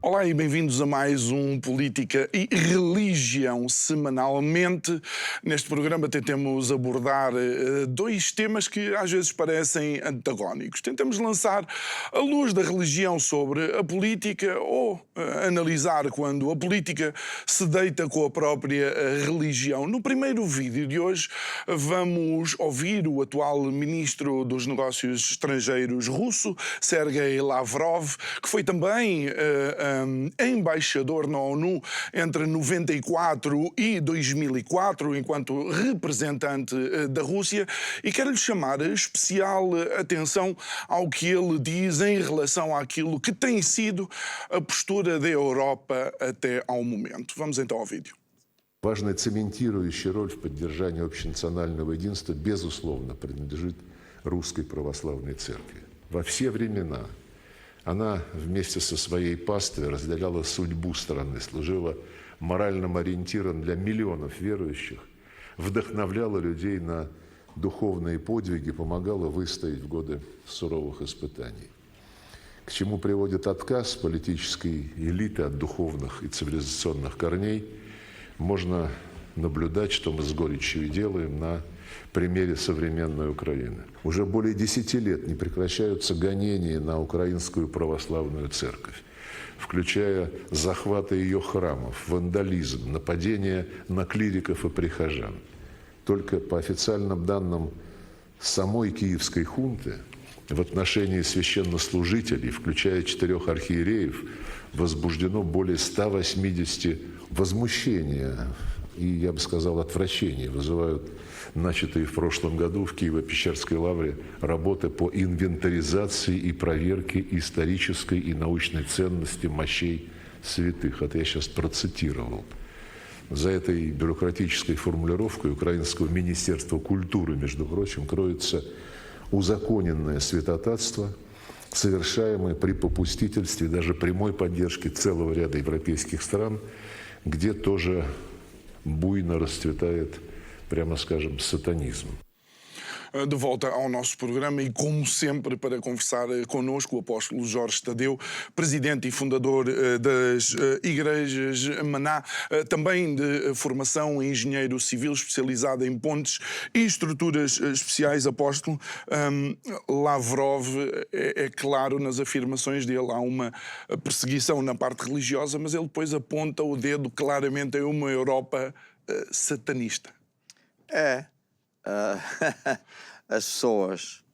Olá e bem-vindos a mais um Política e Religião semanalmente. Neste programa tentamos abordar dois temas que às vezes parecem antagónicos. Tentamos lançar a luz da religião sobre a política ou analisar quando a política se deita com a própria religião. No primeiro vídeo de hoje vamos ouvir o atual ministro dos Negócios Estrangeiros russo, Sergei Lavrov, que foi também embaixador na ONU entre 94 e 2004, enquanto representante da Rússia, e quero-lhe chamar especial atenção ao que ele diz em relação àquilo que tem sido a postura da Europa até ao momento. Vamos então ao vídeo. Важная цементирующая роль в поддержании общенационального единства, безусловно, принадлежит Русской Православной Церкви. Во все времена она вместе со своей паствой разделяла судьбу страны, служила моральным ориентиром для миллионов верующих, вдохновляла людей на духовные подвиги, помогала выстоять в годы суровых испытаний. К чему приводит отказ политической элиты от духовных и цивилизационных корней, можно наблюдать, что мы с горечью и делаем на примере современной Украины. Уже более 10 лет не прекращаются гонения на Украинскую Православную Церковь, включая захваты ее храмов, вандализм, нападения на клириков и прихожан. Только по официальным данным самой киевской хунты в отношении священнослужителей, включая 4 архиереев, возбуждено более 180 возмущения и, я бы сказал, отвращения вызывают начатые в прошлом году в Киево-Печерской лавре работы по инвентаризации и проверке исторической и научной ценности мощей святых. Это я сейчас процитировал. За этой бюрократической формулировкой Украинского министерства культуры, между прочим, кроется узаконенное святотатство, совершаемое при попустительстве даже прямой поддержки целого ряда европейских стран, где тоже буйно расцветает, прямо скажем, сатанизм. De volta ao nosso programa e, como sempre, para conversar connosco, o apóstolo Jorge Tadeu, presidente e fundador das Igrejas Maná, também de formação engenheiro civil especializado em pontes e estruturas especiais. Apóstolo, Lavrov, é claro nas afirmações dele, há uma perseguição na parte religiosa, mas ele depois aponta o dedo claramente em uma Europa satanista. As pessoas,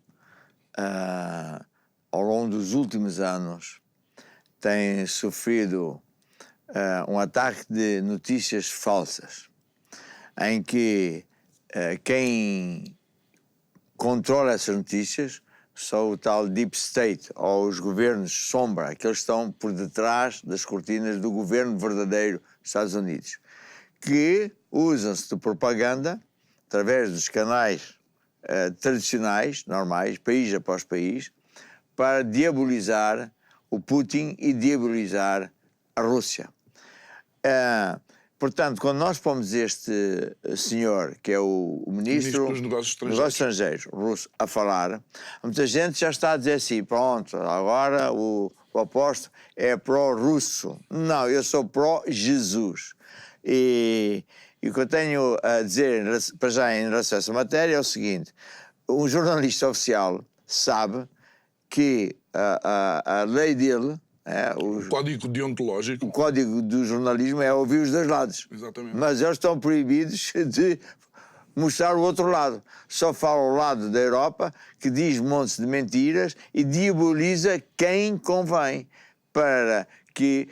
ao longo dos últimos anos, têm sofrido um ataque de notícias falsas, em que quem controla essas notícias são o tal Deep State, ou os governos sombra, aqueles que estão por detrás das cortinas do governo verdadeiro dos Estados Unidos, que usam-se de propaganda através dos canais tradicionais, normais, país após país, para diabolizar o Putin e diabolizar a Rússia. Portanto, quando nós pomos este senhor, que é o ministro dos Negócios Estrangeiros russo, a falar, muita gente já está a dizer assim, pronto, agora o apóstolo é pró-russo. Não, eu sou pró-Jesus. E o que eu tenho a dizer para já em relação a essa matéria é o seguinte: um jornalista oficial sabe que a lei dele, o código deontológico, o código do jornalismo é ouvir os dois lados. Exatamente. Mas eles estão proibidos de mostrar o outro lado. Só fala o lado da Europa, que diz montes de mentiras e diaboliza quem convém, para que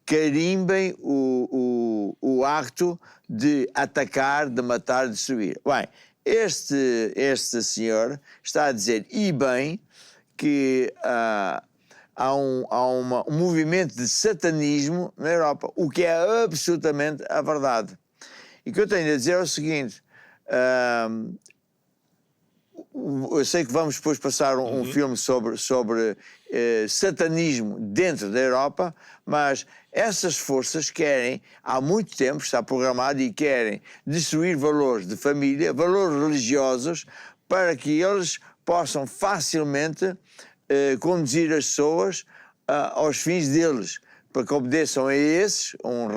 carimbem o acto de atacar, de matar, de destruir. Bem, este senhor está a dizer, e bem, que há um movimento de satanismo na Europa, o que é absolutamente a verdade. E o que eu tenho a dizer é o seguinte: eu sei que vamos depois passar um filme sobre satanismo dentro da Europa, mas essas forças querem, há muito tempo, está programado, e querem destruir valores de família, valores religiosos, para que eles possam facilmente conduzir as pessoas aos fins deles, para que obedeçam a esses, um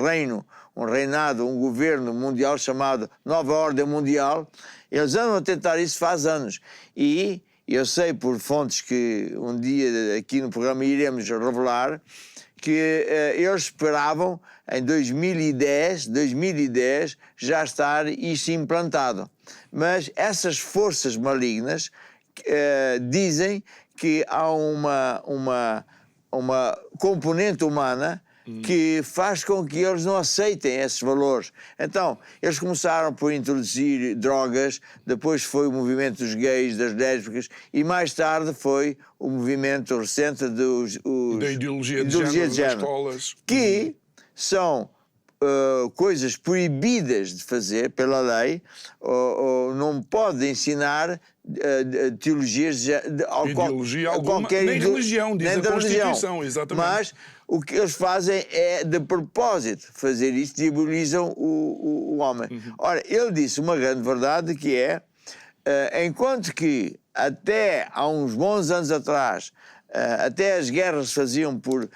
reinado, um governo mundial chamado Nova Ordem Mundial. Eles andam a tentar isso faz anos. E eu sei por fontes que um dia aqui no programa iremos revelar que eles esperavam em 2010 já estar isso implantado. Mas essas forças malignas dizem que há uma componente humana que faz com que eles não aceitem esses valores. Então, eles começaram por introduzir drogas, depois foi o movimento dos gays, das lésbicas, e mais tarde foi o movimento recente da ideologia de género nas escolas. Que são coisas proibidas de fazer pela lei, ou não pode ensinar teologias de ideologia alguma, nem religião, diz a Constituição, exatamente. Mas o que eles fazem é, de propósito, fazer isso, diabolizam o homem. Ora, ele disse uma grande verdade que é, enquanto que até há uns bons anos atrás, até as guerras se faziam por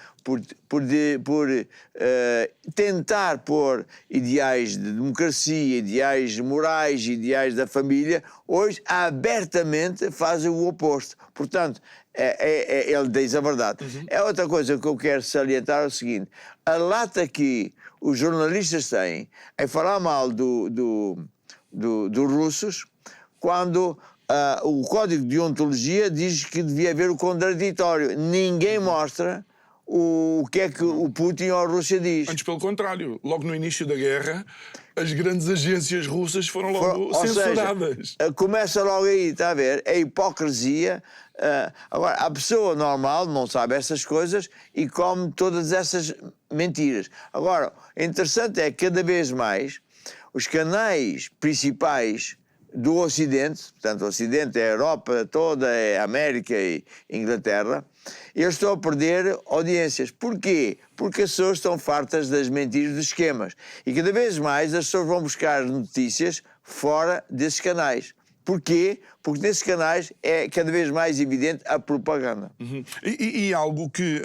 tentar pôr ideais de democracia, ideais morais, ideais da família, hoje abertamente fazem o oposto. Portanto, ele diz a verdade. É outra coisa que eu quero salientar, é o seguinte: a lata que os jornalistas têm em falar mal dos russos, quando o Código de Ontologia diz que devia haver o contraditório. Ninguém mostra o que é que o Putin ou a Rússia diz. Antes, pelo contrário, logo no início da guerra, as grandes agências russas foram logo censuradas. Seja, começa logo aí, está a ver? É hipocrisia. Agora, a pessoa normal não sabe essas coisas e come todas essas mentiras. Agora, o interessante é que cada vez mais os canais principais do Ocidente, portanto o Ocidente é a Europa toda, é a América e Inglaterra, eles estão a perder audiências. Porquê? Porque as pessoas estão fartas das mentiras dos esquemas. E cada vez mais as pessoas vão buscar notícias fora desses canais. Porquê? Porque nesses canais é cada vez mais evidente a propaganda. E algo que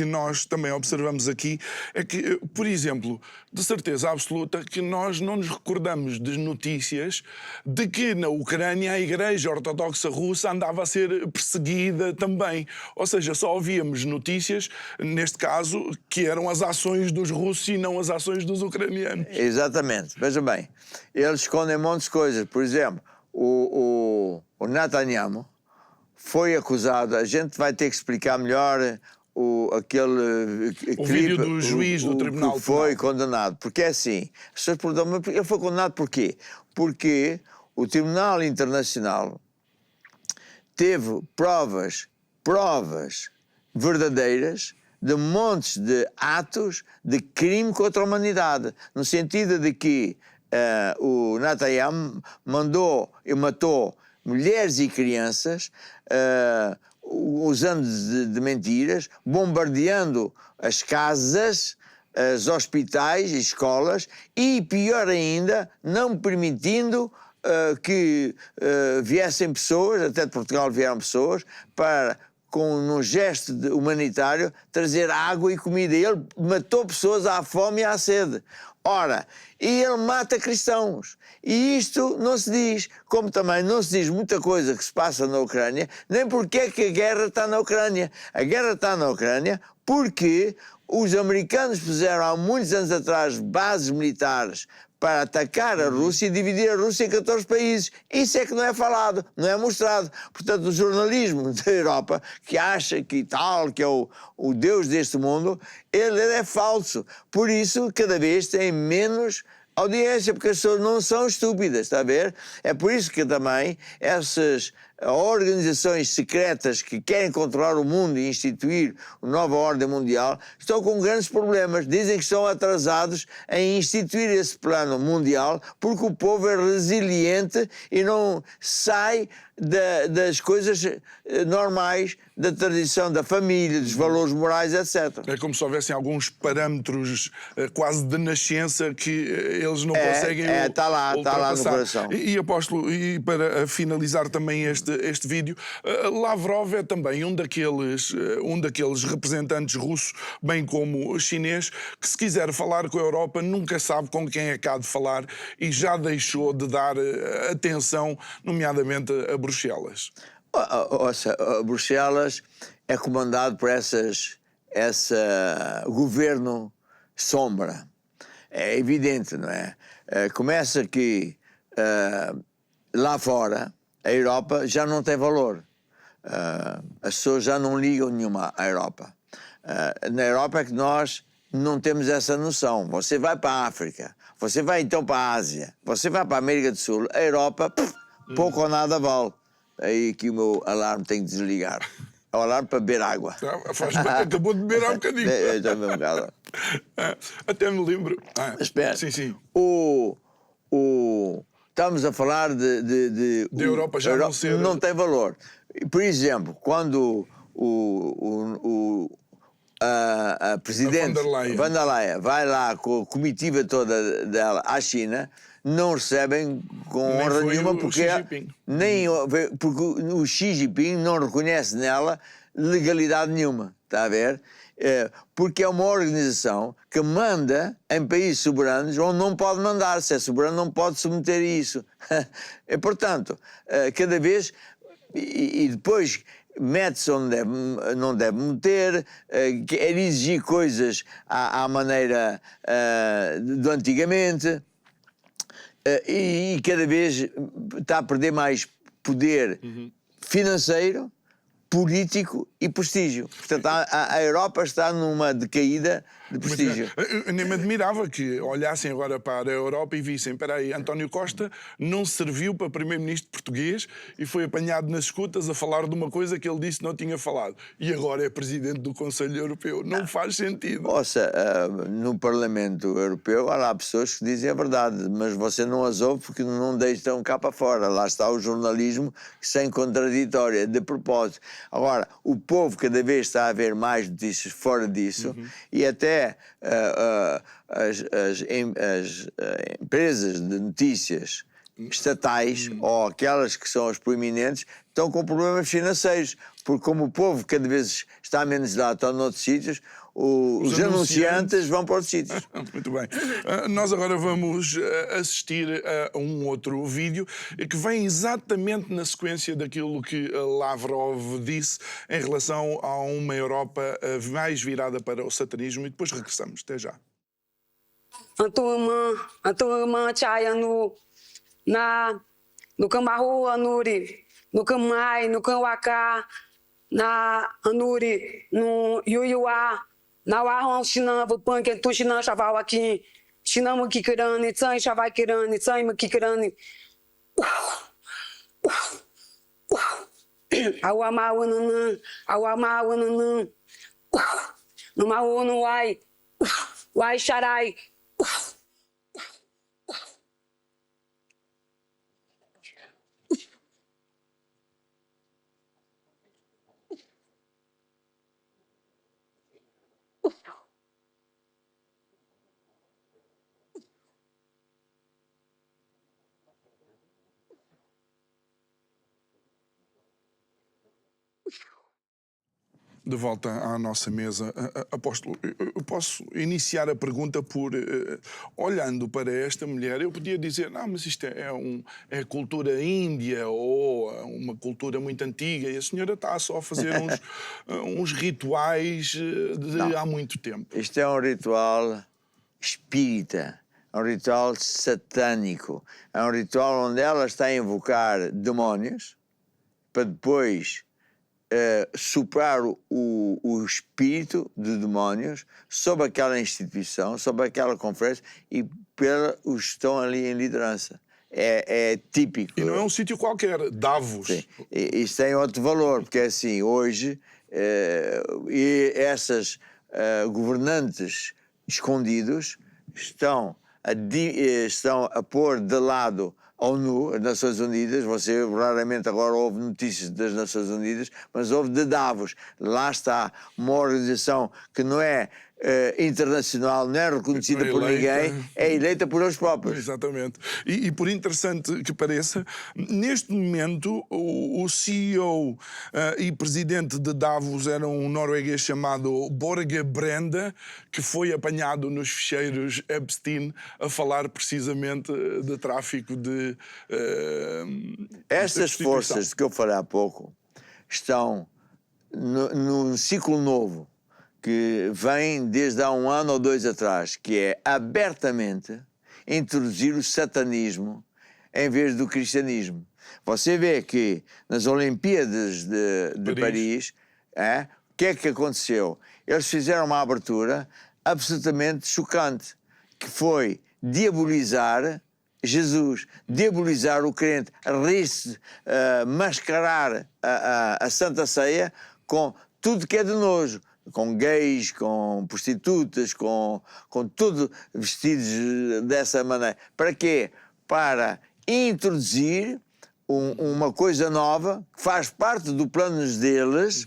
nós também observamos aqui é que, por exemplo, de certeza absoluta que nós não nos recordamos de notícias de que na Ucrânia a Igreja Ortodoxa Russa andava a ser perseguida também. Ou seja, só ouvíamos notícias, neste caso, que eram as ações dos russos e não as ações dos ucranianos. Exatamente. Veja bem, eles escondem montes de coisas. Por exemplo, o Netanyahu foi acusado, a gente vai ter que explicar melhor aquele clipe, vídeo do juiz do Tribunal que foi condenado, porque é assim, as pessoas perguntam, ele foi condenado porquê? Porque o Tribunal Internacional teve provas verdadeiras de montes de atos de crime contra a humanidade, no sentido de que o Netanyahu mandou e matou mulheres e crianças usando de mentiras, bombardeando as casas, os hospitais, escolas e, pior ainda, não permitindo que viessem pessoas, até de Portugal vieram pessoas, para, num gesto humanitário, trazer água e comida. Ele matou pessoas à fome e à sede. Ora, e ele mata cristãos. E isto não se diz, como também não se diz muita coisa que se passa na Ucrânia, nem porque é que a guerra está na Ucrânia. A guerra está na Ucrânia porque os americanos puseram há muitos anos atrás bases militares para atacar a Rússia e dividir a Rússia em 14 países. Isso é que não é falado, não é mostrado. Portanto, o jornalismo da Europa, que acha que tal, que é o Deus deste mundo, ele é falso. Por isso, cada vez tem menos audiência, porque as pessoas não são estúpidas, está a ver? É por isso que também essas organizações secretas que querem controlar o mundo e instituir uma nova ordem mundial estão com grandes problemas. Dizem que estão atrasados em instituir esse plano mundial porque o povo é resiliente e não sai das coisas normais, da tradição da família, dos valores morais, etc. É como se houvessem alguns parâmetros quase de nascença que eles não conseguem está lá no coração. E apóstolo, e para finalizar também este este vídeo. Lavrov é também um daqueles representantes russos, bem como chinês, que se quiser falar com a Europa nunca sabe com quem é que há de falar e já deixou de dar atenção, nomeadamente a Bruxelas. Ouça, Bruxelas é comandado por esse governo sombra. É evidente, não é? Começa que lá fora a Europa já não tem valor. As pessoas já não ligam nenhuma à Europa. Na Europa é que nós não temos essa noção. Você vai para a África, você vai então para a Ásia, você vai para a América do Sul, a Europa pouco ou nada vale. Aí que o meu alarme tem que desligar. É o alarme para beber água. Faz bem, acabou de beber há um bocadinho. Eu já bebi um bocado. Até me lembro. Espera. Sim. Estamos a falar de Europa já não ser... Não tem valor. Por exemplo, quando a presidente von der Leyen vai lá com a comitiva toda dela à China, não recebem com honra nenhuma porque o Xi Jinping não reconhece nela legalidade nenhuma, está a ver? Porque é uma organização que manda em países soberanos onde não pode mandar. Se é soberano não pode submeter a isso. Portanto, cada vez... E depois mete-se onde não deve meter, quer exigir coisas à maneira do antigamente, e cada vez está a perder mais poder financeiro, político e prestígio. Portanto, a Europa está numa decaída de prestígio. Eu nem me admirava que olhassem agora para a Europa e vissem, espera aí, António Costa não serviu para primeiro-ministro português e foi apanhado nas escutas a falar de uma coisa que ele disse que não tinha falado. E agora é presidente do Conselho Europeu. Não faz sentido. Ouça, no Parlamento Europeu há lá pessoas que dizem a verdade, mas você não as ouve porque não deixam cá para fora. Lá está o jornalismo sem contraditória, de propósito. Agora, o povo cada vez está a ver mais notícias fora disso e até as empresas de notícias estatais ou aquelas que são as proeminentes estão com problemas financeiros, porque como o povo cada vez está menos lá, estão noutros sítios, os anunciantes vão para outros sítios. Muito bem. Nós agora vamos assistir a um outro vídeo que vem exatamente na sequência daquilo que Lavrov disse em relação a uma Europa mais virada para o satanismo e depois regressamos. Até já. A turma chaya no Cambarro Anuri, no Camai, no Camwacá, na Anuri, no Yuyuá, na Warron Chinamba, Punk, Tu Chinan Chaval aqui, Chinama Kikirani, Tsai Chavai Kirani, Tsai Kikirani. Awama Wananã, no Maú, no Uai Xarai. De volta à nossa mesa. Apóstolo, eu posso iniciar a pergunta por, olhando para esta mulher, eu podia dizer, não, mas isto é cultura índia ou uma cultura muito antiga e a senhora está só a fazer uns rituais de há muito tempo. Isto é um ritual espírita, é um ritual satânico, é um ritual onde ela está a invocar demónios para depois soprar o espírito de demónios sobre aquela instituição, sobre aquela conferência e os que estão ali em liderança. É típico. E não é um sítio qualquer, Davos. Sim. Isso tem outro valor, porque assim, hoje, essas governantes escondidos estão a pôr de lado a ONU, as Nações Unidas. Você raramente agora ouve notícias das Nações Unidas, mas ouve de Davos. Lá está uma organização que não é internacional, não é reconhecida por Eleita. ninguém, é eleita por eles próprios. Exatamente. E por interessante que pareça, neste momento o CEO e presidente de Davos era um norueguês chamado Børge Brende, que foi apanhado nos ficheiros Epstein a falar precisamente de tráfico de Estas de forças de que eu falei há pouco estão num ciclo novo que vem desde há 1 ano ou 2 atrás, que é abertamente introduzir o satanismo em vez do cristianismo. Você vê que nas Olimpíadas de Paris, o que é que aconteceu? Eles fizeram uma abertura absolutamente chocante, que foi diabolizar Jesus, diabolizar o crente, rir-se, mascarar a Santa Ceia com tudo que é de nojo, com gays, com prostitutas, com tudo vestidos dessa maneira. Para quê? Para introduzir uma coisa nova que faz parte do plano deles,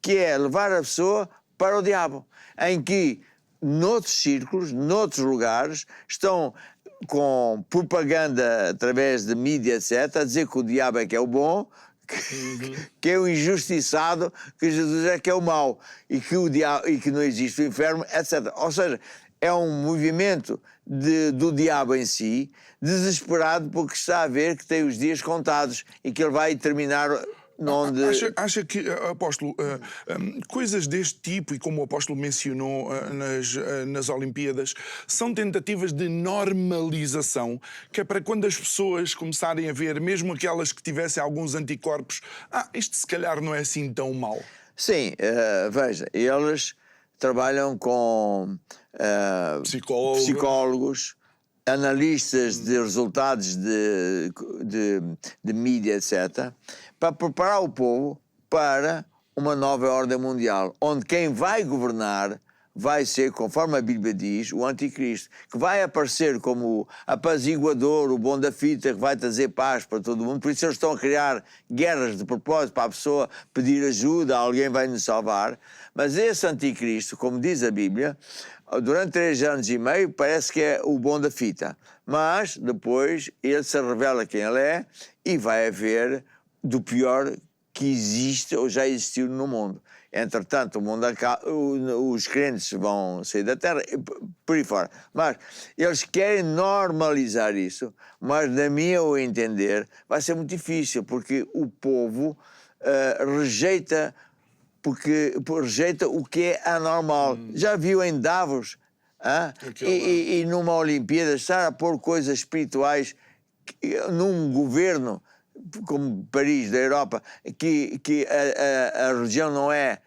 que é levar a pessoa para o diabo, em que noutros círculos, noutros lugares, estão com propaganda através de mídia, etc., a dizer que o diabo é que é o bom, que é o injustiçado, que Jesus é que é o mau, e que não existe o inferno, etc. Ou seja, é um movimento do diabo em si, desesperado porque está a ver que tem os dias contados e que ele vai terminar onde... Acha que, apóstolo, coisas deste tipo, e como o apóstolo mencionou nas Olimpíadas, são tentativas de normalização, que é para quando as pessoas começarem a ver, mesmo aquelas que tivessem alguns anticorpos, isto se calhar não é assim tão mau. Sim, veja, eles trabalham com psicólogos, analistas de resultados de mídia, etc., para preparar o povo para uma nova ordem mundial, onde quem vai governar vai ser, conforme a Bíblia diz, o anticristo, que vai aparecer como o apaziguador, o bom da fita, que vai trazer paz para todo mundo. Por isso eles estão a criar guerras de propósito para a pessoa pedir ajuda, alguém vai nos salvar. Mas esse anticristo, como diz a Bíblia, durante 3 anos e meio parece que é o bom da fita, mas depois ele se revela quem ele é e vai haver do pior que existe ou já existiu no mundo. Entretanto, os crentes vão sair da terra, por aí fora. Mas eles querem normalizar isso, mas, na minha entender, vai ser muito difícil, porque o povo rejeita o que é anormal. Já viu em Davos, e numa Olimpíada, estar a pôr coisas espirituais num governo como Paris, da Europa, que a religião não é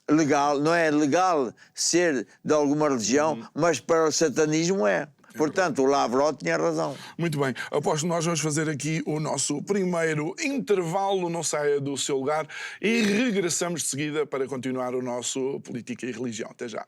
legal, não é legal ser de alguma religião, mas para o satanismo é. Portanto, o Lavrov tinha razão. Muito bem. Apóstolo, nós vamos fazer aqui o nosso primeiro intervalo, não saia do seu lugar, e regressamos de seguida para continuar o nosso Política e Religião. Até já.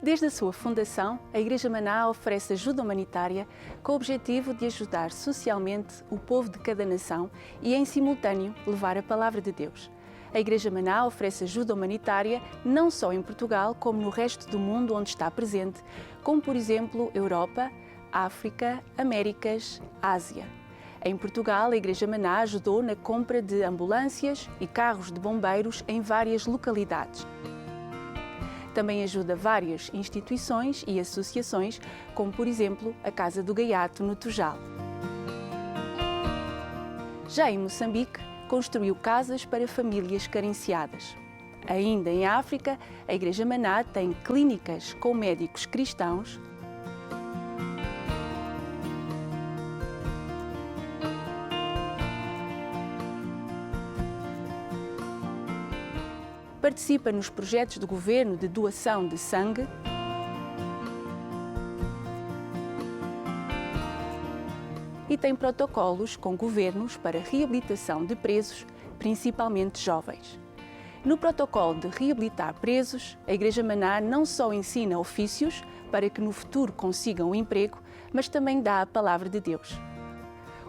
Desde a sua fundação, a Igreja Maná oferece ajuda humanitária com o objetivo de ajudar socialmente o povo de cada nação e, em simultâneo, levar a palavra de Deus. A Igreja Maná oferece ajuda humanitária não só em Portugal, como no resto do mundo onde está presente, como, por exemplo, Europa, África, Américas, Ásia. Em Portugal, a Igreja Maná ajudou na compra de ambulâncias e carros de bombeiros em várias localidades. Também ajuda várias instituições e associações, como, por exemplo, a Casa do Gaiato, no Tujal. Já em Moçambique, construiu casas para famílias carenciadas. Ainda em África, a Igreja Maná tem clínicas com médicos cristãos, participa nos projetos do governo de doação de sangue e tem protocolos com governos para reabilitação de presos, principalmente jovens. No protocolo de reabilitar presos, a Igreja Maná não só ensina ofícios para que no futuro consigam um emprego, mas também dá a palavra de Deus.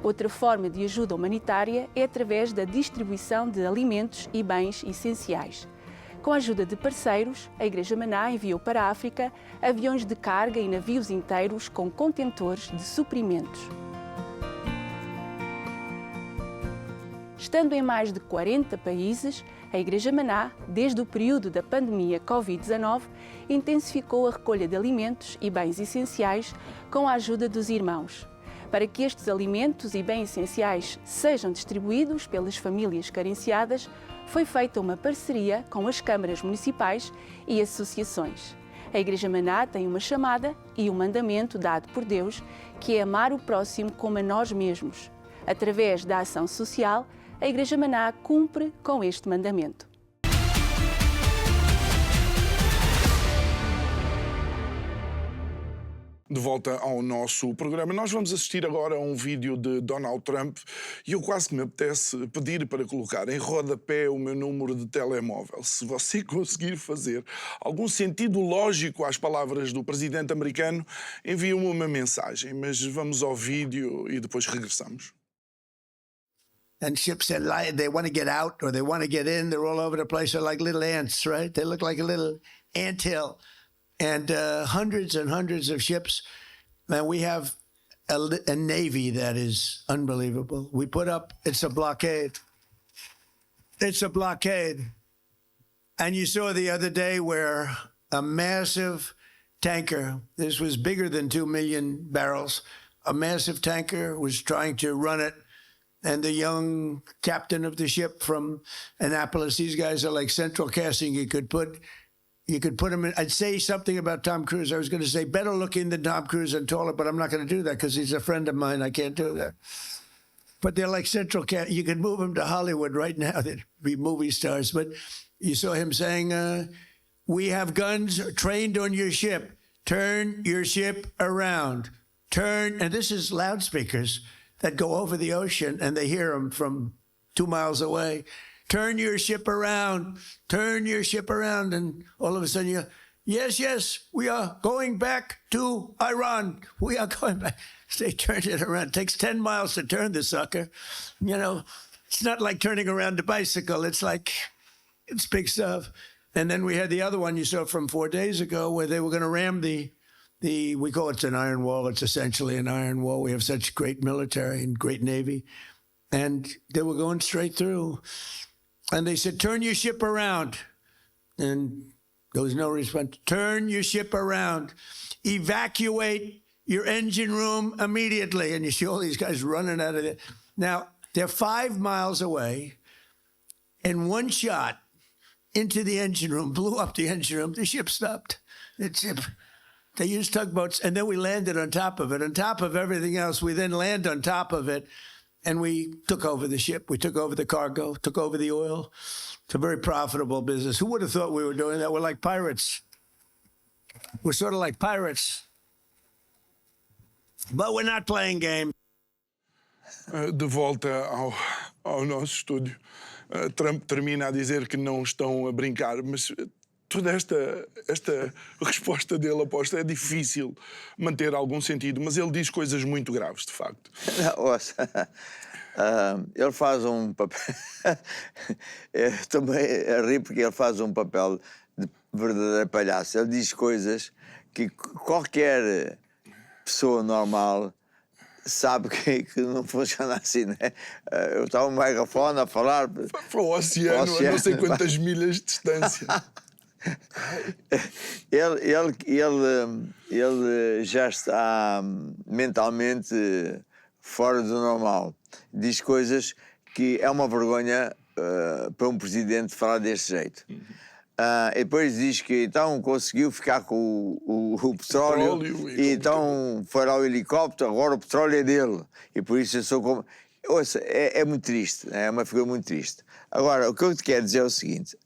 Outra forma de ajuda humanitária é através da distribuição de alimentos e bens essenciais. Com a ajuda de parceiros, a Igreja Maná enviou para a África aviões de carga e navios inteiros com contentores de suprimentos. Estando em mais de 40 países, a Igreja Maná, desde o período da pandemia Covid-19, intensificou a recolha de alimentos e bens essenciais com a ajuda dos irmãos. Para que estes alimentos e bens essenciais sejam distribuídos pelas famílias carenciadas, foi feita uma parceria com as câmaras municipais e associações. A Igreja Maná tem uma chamada e um mandamento dado por Deus, que é amar o próximo como a nós mesmos. Através da ação social, a Igreja Maná cumpre com este mandamento. De volta ao nosso programa, nós vamos assistir agora a um vídeo de Donald Trump e eu quase que me apetece pedir para colocar em rodapé o meu número de telemóvel. Se você conseguir fazer algum sentido lógico às palavras do presidente americano, envie-me uma mensagem, mas vamos ao vídeo e depois regressamos. And ships that they want to get out or they want to get in, they're all over the place. They're like little ants, right? They look like a little anthill. And hundreds and hundreds of ships. And we have a Navy that is unbelievable. We put up, it's a blockade. It's a blockade. And you saw the other day where a massive tanker, this was bigger than 2 million barrels, a massive tanker was trying to run it. And the young captain of the ship from Annapolis, these guys are like central casting. You could put him in. I'd say something about Tom Cruise. I was going to say better looking than Tom Cruise and taller, but I'm not going to do that because he's a friend of mine. I can't do that. But they're like central cast. You could move them to Hollywood right now. They'd be movie stars. But you saw him saying, we have guns trained on your ship. Turn your ship around. Turn. And this is loudspeakers that go over the ocean, and they hear them from 2 miles away. Turn your ship around. Turn your ship around. And all of a sudden you, yes, we are going back to Iran. We are going back. They turned it around. It takes 10 miles to turn the sucker. You know, it's not like turning around a bicycle. It's big stuff. And then we had the other one you saw from 4 days ago where they were going to ram we call it an iron wall. It's essentially an iron wall. We have such great military and great Navy. And they were going straight through. And they said, turn your ship around. And there was no response. Turn your ship around. Evacuate your engine room immediately. And you see all these guys running out of there. Now, they're 5 miles away. And one shot into the engine room, blew up the engine room. The ship stopped. They used tugboats, and then we landed on top of it. On top of everything else, we then land on top of it, and we took over the ship. We took over the cargo, took over the oil. It's a very profitable business. Who would have thought we were doing that? We're like pirates. We're sort of like pirates. But we're not playing games. De volta ao nosso estúdio. Trump termina a dizer que não estão a brincar, mas toda esta resposta dele, aposto, é difícil manter algum sentido, mas ele diz coisas muito graves, de facto. Ele faz um papel... Eu também ri porque ele faz um papel de verdadeiro palhaço. Ele diz coisas que qualquer pessoa normal sabe que não funciona assim, né? Eu estava um megafone a falar... Para o oceano, a não sei quantas milhas de distância. Ele já está mentalmente fora do normal. Diz coisas que é uma vergonha para um presidente falar deste jeito. E depois diz que então conseguiu ficar com o petróleo e então foi lá o helicóptero, agora o petróleo é dele. E por isso eu sou como... Ouça, é muito triste, é uma figura muito triste. Agora, o que eu te quero dizer é o seguinte...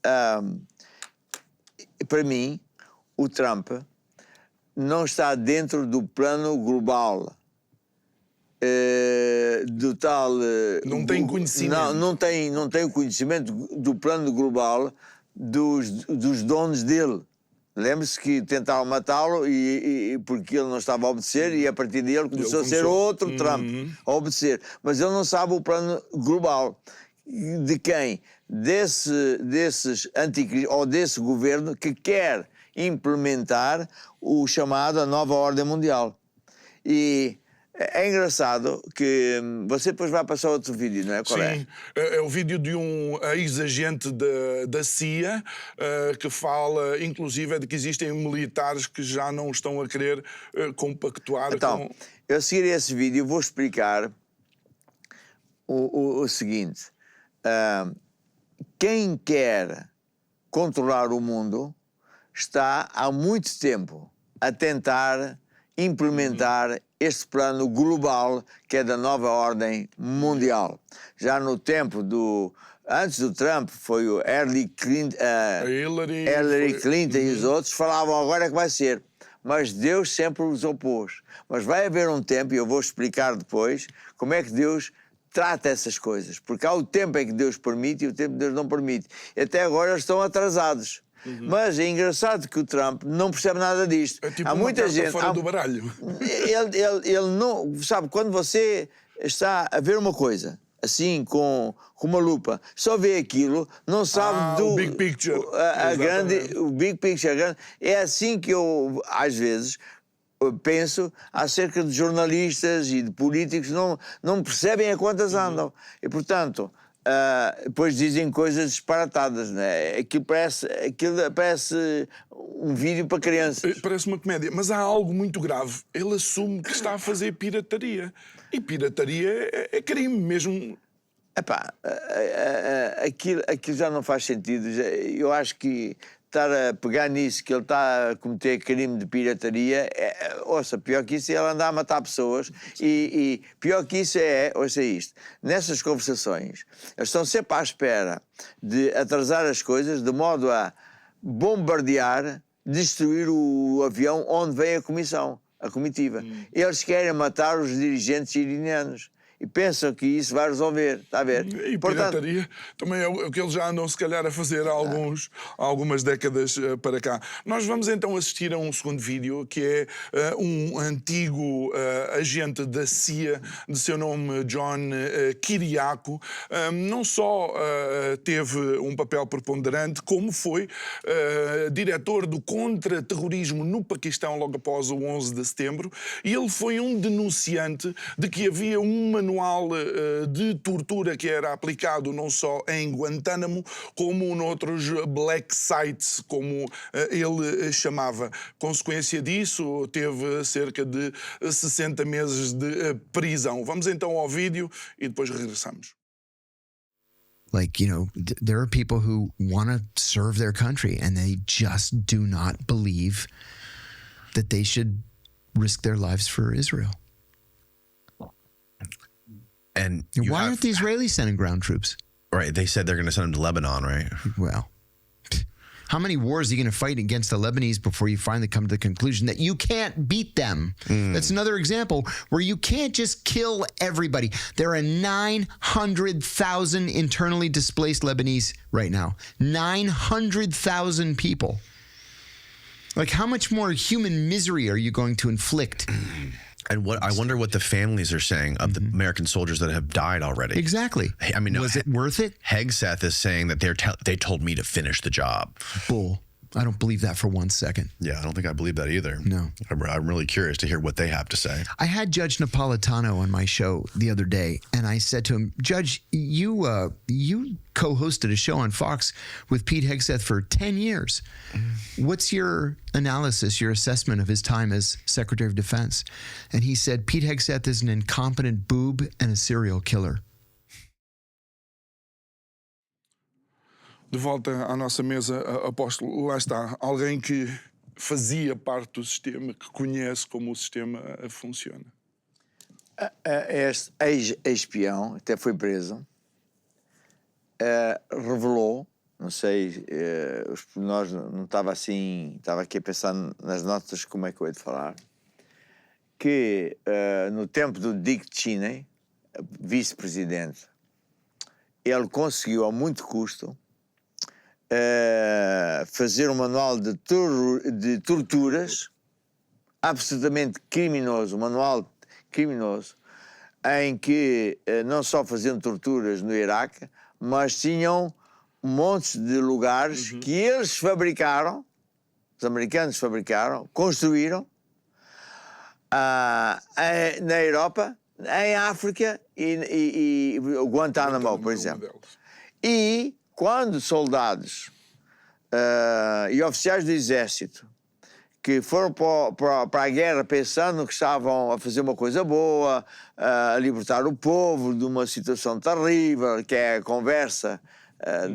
Para mim, o Trump não está dentro do plano global, do tal... Não tem conhecimento. Não tem o conhecimento do plano global dos donos dele. Lembre-se que tentaram matá-lo e porque ele não estava a obedecer e a partir daí ele começou a ser outro Trump, a obedecer. Mas ele não sabe o plano global. De quem? Desses anticristos, ou desse governo que quer implementar o chamado a nova ordem mundial. E é engraçado que você depois vai passar outro vídeo, não é? Qual Sim, é o vídeo de um ex-agente da CIA que fala, inclusive, de que existem militares que já não estão a querer compactuar Então, com... eu a seguir esse vídeo vou explicar o seguinte. Quem quer controlar o mundo está há muito tempo a tentar implementar este plano global que é da nova ordem mundial. Já no tempo antes do Trump foi o Hillary Clinton e os outros falavam agora é que vai ser. Mas Deus sempre os opôs. Mas vai haver um tempo, e eu vou explicar depois, como é que Deus trata essas coisas. Porque há o tempo em que Deus permite e o tempo que Deus não permite. E até agora eles estão atrasados. Mas é engraçado que o Trump não percebe nada disto. É tipo há uma muita carta gente fora do baralho. Ele não sabe, quando você está a ver uma coisa assim com uma lupa, só vê aquilo, não sabe o big picture. o big picture. É assim que eu às vezes penso acerca de jornalistas e de políticos, não percebem a quantas andam. E portanto depois dizem coisas disparatadas, né? Aquilo parece um vídeo para crianças. Parece uma comédia, mas há algo muito grave. Ele assume que está a fazer pirataria. E pirataria é crime mesmo. Epá, aquilo já não faz sentido. Eu acho que estar a pegar nisso, que ele está a cometer crime de pirataria, ouça, pior que isso é ele andar a matar pessoas e pior que isso ouça isto, nessas conversações, eles estão sempre à espera de atrasar as coisas de modo a bombardear, destruir o avião onde vem a comitiva. Eles querem matar os dirigentes iranianos. E pensam que isso vai resolver, está a ver? E pirataria também é o que eles já andam, se calhar, a fazer há algumas décadas para cá. Nós vamos então assistir a um segundo vídeo, que é um antigo agente da CIA, de seu nome John Kiriakou. Não só teve um papel preponderante, como foi diretor do contra-terrorismo no Paquistão logo após o 11 de setembro, e ele foi um denunciante de que havia uma manual de tortura que era aplicado não só em Guantánamo, como noutros black sites, como ele chamava. Consequência disso, teve cerca de 60 meses de prisão. Vamos então ao vídeo e depois regressamos. Like, there are people who want to serve their country and they just do not believe that they should risk their lives for Israel. And why aren't the Israelis sending ground troops? Right. They said they're going to send them to Lebanon, right? Well, how many wars are you going to fight against the Lebanese before you finally come to the conclusion that you can't beat them? That's another example where you can't just kill everybody. There are 900,000 internally displaced Lebanese right now. 900,000 people. Like, how much more human misery are you going to inflict? And I wonder what the families are saying of the American soldiers that have died already. Exactly. I mean, was it worth it? Hegseth is saying that they told me to finish the job. Bull. I don't believe that for 1 second. Yeah, I don't think I believe that either. No. I'm really curious to hear what they have to say. I had Judge Napolitano on my show the other day, and I said to him, Judge, you co-hosted a show on Fox with Pete Hegseth for 10 years. What's your analysis, your assessment of his time as Secretary of Defense? And he said, Pete Hegseth is an incompetent boob and a serial killer. De volta à nossa mesa, apóstolo, lá está, alguém que fazia parte do sistema, que conhece como o sistema funciona. Este ex-espião, até foi preso, revelou, não sei, os pormenores, não estava assim, estava aqui a pensar nas notas como é que eu hei de falar, que no tempo do Dick Cheney, vice-presidente, ele conseguiu a muito custo fazer um manual de torturas, absolutamente criminoso, um manual criminoso, em que não só faziam torturas no Iraque, mas tinham montes de lugares que eles fabricaram, os americanos fabricaram, construíram, na Europa, em África e Guantánamo, por exemplo. E quando soldados e oficiais do exército que foram para a guerra pensando que estavam a fazer uma coisa boa, a libertar o povo de uma situação terrível, que é a conversa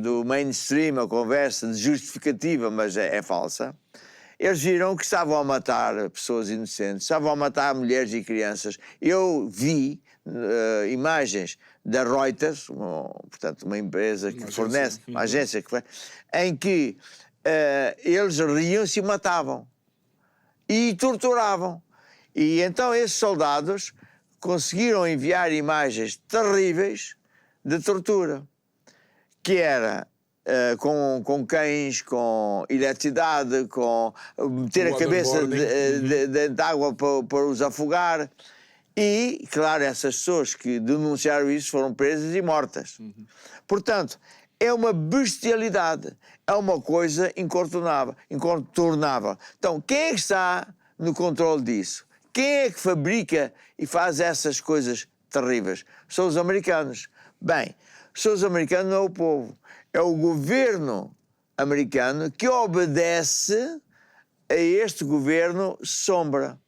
do mainstream, a conversa justificativa, mas é falsa, eles viram que estavam a matar pessoas inocentes, estavam a matar mulheres e crianças. Eu vi imagens da Reuters, portanto, uma empresa que fornece, uma agência que faz, em que eles riam-se e matavam e torturavam. E então esses soldados conseguiram enviar imagens terríveis de tortura, que era com cães, com eletricidade, com meter a cabeça dentro de água para os afogar. E, claro, essas pessoas que denunciaram isso foram presas e mortas. Portanto, é uma bestialidade, é uma coisa incontornável. Então, quem é que está no controle disso? Quem é que fabrica e faz essas coisas terríveis? São os americanos. Bem, são os americanos, não é o povo. É o governo americano que obedece a este governo sombra.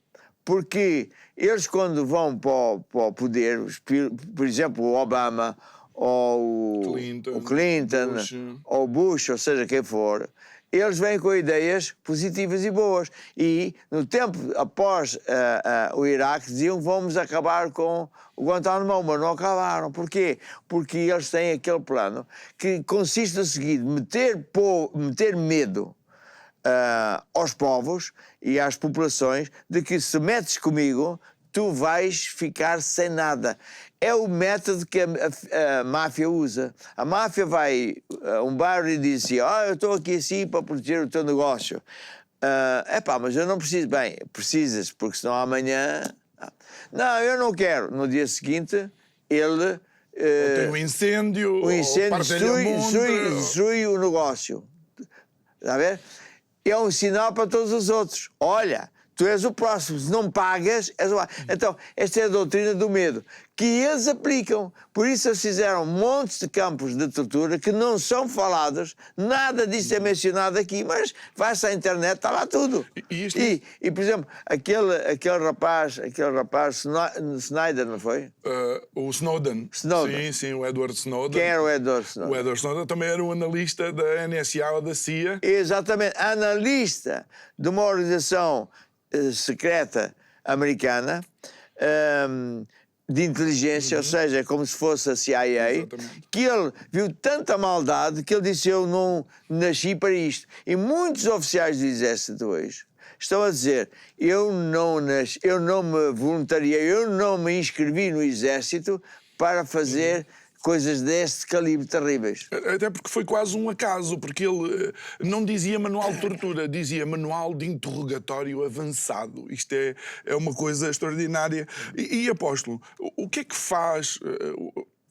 Porque eles, quando vão para o poder, por exemplo, o Obama ou o Clinton Bush. Ou Bush, ou seja, quem for, eles vêm com ideias positivas e boas. E no tempo após o Iraque diziam vamos acabar com o Guantánamo, mas não acabaram. Porquê? Porque eles têm aquele plano que consiste no seguinte: meter medo aos povos e às populações de que se metes comigo, tu vais ficar sem nada. É o método que a máfia usa. A máfia vai a um bairro e diz assim: eu estou aqui assim para proteger o teu negócio. Mas eu não preciso. Bem, precisas, porque senão amanhã... Não, eu não quero. No dia seguinte, ele... tem um incêndio, destrói o negócio. Está a ver? É um sinal para todos os outros. Olha, tu és o próximo, se não pagas, és o... Então, esta é a doutrina do medo, que eles aplicam. Por isso eles fizeram montes de campos de tortura que não são falados, nada disso é mencionado aqui, mas vai-se à internet, está lá tudo. E por exemplo, aquele rapaz, Snyder, não foi? O Snowden. Sim, o Edward Snowden. Quem era o Edward Snowden? O Edward Snowden também era um analista da NSA ou da CIA. Exatamente, analista de uma organização secreta americana, de inteligência, ou seja, como se fosse a CIA. Exatamente. Que ele viu tanta maldade que ele disse: eu não nasci para isto. E muitos oficiais do exército hoje estão a dizer: eu não me voluntariei, eu não me inscrevi no exército para fazer coisas deste calibre terríveis. Até porque foi quase um acaso, porque ele não dizia manual de tortura, dizia manual de interrogatório avançado. Isto é uma coisa extraordinária. E apóstolo, o que é que faz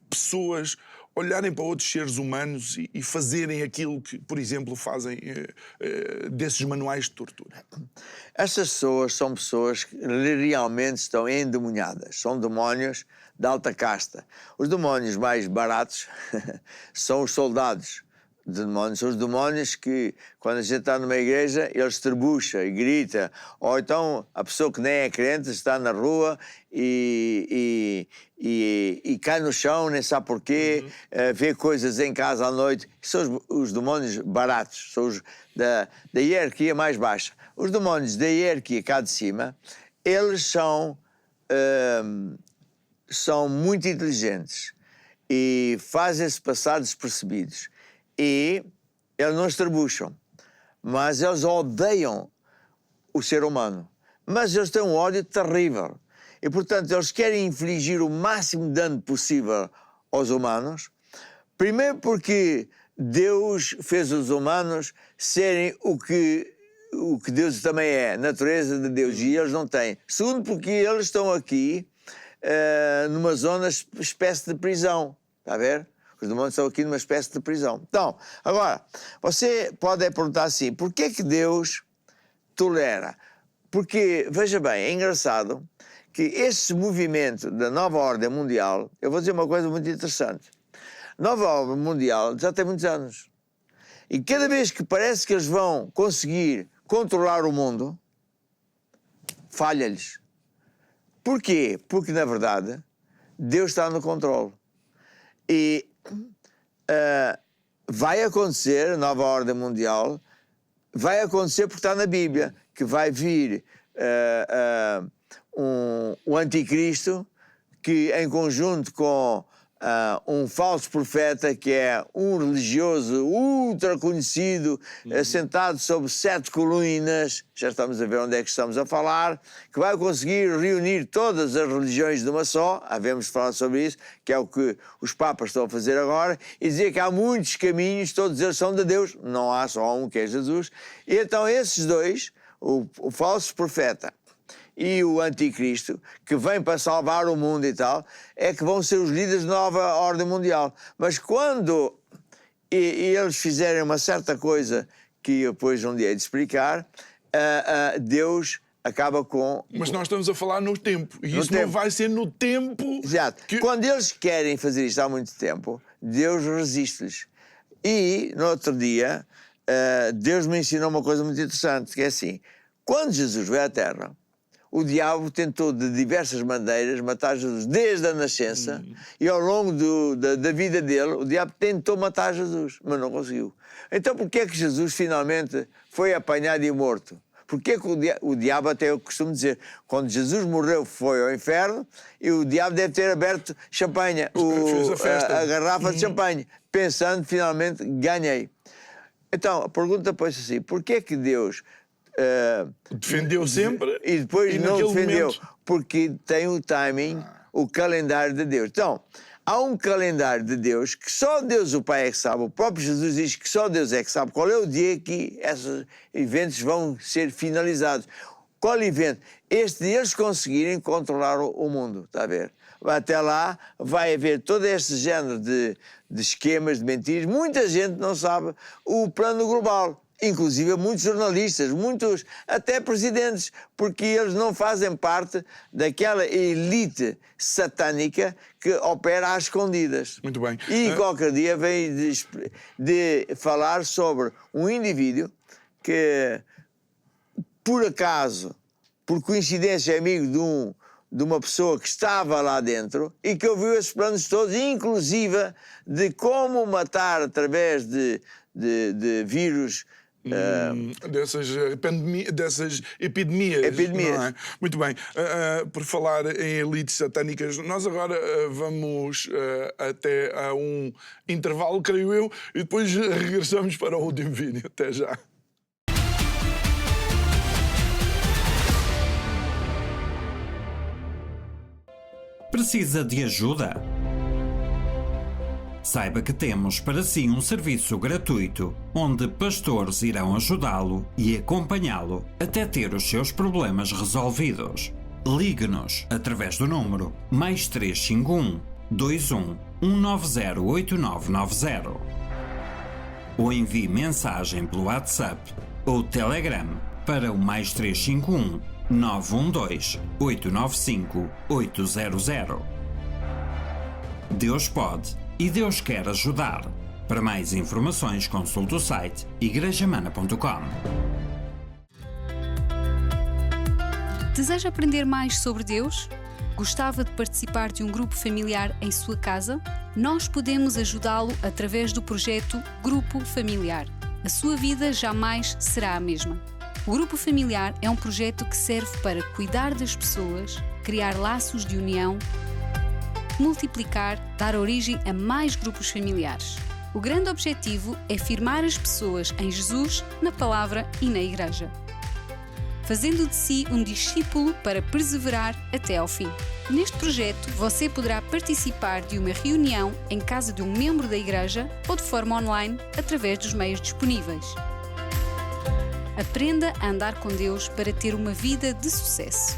pessoas olharem para outros seres humanos e fazerem aquilo que, por exemplo, fazem desses manuais de tortura? Essas pessoas são pessoas que realmente estão endemoniadas. São demónios de alta casta. Os demónios mais baratos são os soldados de demónios. São os demónios que, quando a gente está numa igreja, eles trebucha e grita. Ou então a pessoa que nem é crente está na rua e cai no chão, nem sabe porquê, vê coisas em casa à noite. São os demónios baratos, são os da hierarquia mais baixa. Os demónios da hierarquia cá de cima, eles são muito inteligentes e fazem-se passar despercebidos. E eles não estrebucham, mas eles odeiam o ser humano. Mas eles têm um ódio terrível. E, portanto, eles querem infligir o máximo de dano possível aos humanos. Primeiro porque Deus fez os humanos serem o que Deus também é, natureza de Deus, e eles não têm. Segundo, porque eles estão aqui numa zona, espécie de prisão, está a ver? Os demônios estão aqui numa espécie de prisão. Então, agora, você pode perguntar assim, porquê que Deus tolera? Porque, veja bem, é engraçado que esse movimento da nova ordem mundial, eu vou dizer uma coisa muito interessante. Nova ordem mundial já tem muitos anos. E cada vez que parece que eles vão conseguir controlar o mundo, falha-lhes. Porquê? Porque, na verdade, Deus está no controle. E vai acontecer, a nova ordem mundial, vai acontecer porque está na Bíblia, que vai vir o anticristo, que em conjunto com um falso profeta, que é um religioso ultra conhecido, sentado sobre 7 colunas, já estamos a ver onde é que estamos a falar, que vai conseguir reunir todas as religiões numa só, havemos de falar sobre isso, que é o que os papas estão a fazer agora, e dizer que há muitos caminhos, todos eles são de Deus, não há só um que é Jesus. E então esses dois, o falso profeta e o anticristo, que vem para salvar o mundo e tal, é que vão ser os líderes da nova ordem mundial. Mas quando eles fizerem uma certa coisa que eu depois um dia hei de explicar, Deus acaba com... Mas nós estamos a falar no tempo, e isso não vai ser no tempo... Exato. Quando eles querem fazer isto há muito tempo, Deus resiste-lhes. E, no outro dia, Deus me ensinou uma coisa muito interessante, que é assim, quando Jesus veio à Terra, o diabo tentou de diversas maneiras matar Jesus desde a nascença e ao longo da vida dele, o diabo tentou matar Jesus, mas não conseguiu. Então porquê é que Jesus finalmente foi apanhado e morto? Porquê que o diabo, até eu costumo dizer, quando Jesus morreu foi ao inferno e o diabo deve ter aberto champanhe, a garrafa de champanhe, pensando finalmente ganhei. Então a pergunta põe-se assim, porquê é que Deus... defendeu sempre e depois não defendeu, momento... porque tem o timing, o calendário de Deus. Então, há um calendário de Deus que só Deus, o Pai, é que sabe. O próprio Jesus diz que só Deus é que sabe qual é o dia que esses eventos vão ser finalizados. Qual evento? Este de eles conseguirem controlar o mundo, está a ver? Até lá vai haver todo este género de esquemas, de mentiras. Muita gente não sabe o plano global. Inclusive muitos jornalistas, muitos até presidentes, porque eles não fazem parte daquela elite satânica que opera às escondidas. Muito bem. E qualquer dia vem de falar sobre um indivíduo que, por acaso, por coincidência, é amigo de uma pessoa que estava lá dentro e que ouviu esses planos todos, inclusive de como matar através de vírus... dessas epidemias. Não é? Muito bem. Por falar em elites satânicas, nós agora vamos até a um intervalo, creio eu, e depois regressamos para o último vídeo. Até já. Precisa de ajuda? Saiba que temos para si um serviço gratuito, onde pastores irão ajudá-lo e acompanhá-lo até ter os seus problemas resolvidos. Ligue-nos através do número +351 21 190 8990 ou envie mensagem pelo WhatsApp ou Telegram para o +351 912 895 800. Deus pode e Deus quer ajudar. Para mais informações, consulte o site igrejamana.com. Deseja aprender mais sobre Deus? Gostava de participar de um grupo familiar em sua casa? Nós podemos ajudá-lo através do projeto Grupo Familiar. A sua vida jamais será a mesma. O Grupo Familiar é um projeto que serve para cuidar das pessoas, criar laços de união, multiplicar, dar origem a mais grupos familiares. O grande objetivo é firmar as pessoas em Jesus, na palavra e na igreja. fazendo de si um discípulo para perseverar até ao fim. Neste projeto, você poderá participar de uma reunião em casa de um membro da igreja ou de forma online através dos meios disponíveis. Aprenda a andar com Deus para ter uma vida de sucesso.